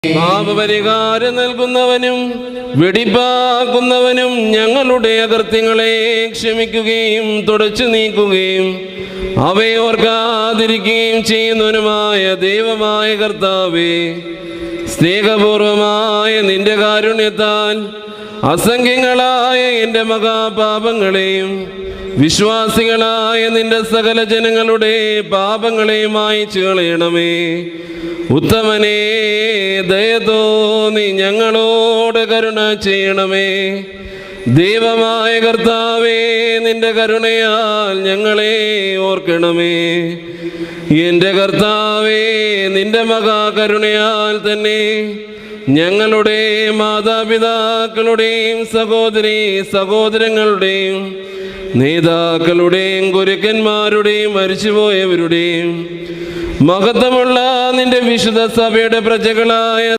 പാപപരിഹാരം നൽകുന്നവനും വെടിപ്പാക്കുന്നവനും ഞങ്ങളുടെ അകൃത്യങ്ങളെ ക്ഷമിക്കുകയും തുടച്ചു നീക്കുകയും അവയെ ഓർക്കാതിരിക്കുകയും ചെയ്യുന്നവനുമായ ദൈവമായ കർത്താവേ, സ്നേഹപൂർവമായ നിന്റെ കാരുണ്യത്താൽ അസംഖ്യങ്ങളായ എൻ്റെ മഹാപാപങ്ങളെയും വിശ്വാസികളായ നിന്റെ സകല ജനങ്ങളുടെ പാപങ്ങളെയും മായ്ച്ചു കളയണമേ. ഉത്തമനേ, ദയ തോന്നി ഞങ്ങളോട് കരുണ ചെയ്യണമേ. ദൈവമായ കർത്താവേ, നിന്റെ കരുണയാൽ ഞങ്ങളെ ഓർക്കണമേ. എൻ്റെ കർത്താവേ, നിന്റെ മഹാകരുണയാൽ തന്നെ ഞങ്ങളുടെ മാതാപിതാക്കളുടെയും സഹോദരങ്ങളുടെയും നേതാക്കളുടെയും ഗുരുക്കന്മാരുടെയും മരിച്ചുപോയവരുടെയും മഹത്വമുള്ള നിന്റെ വിശുദ്ധ സഭയുടെ പ്രജകളായ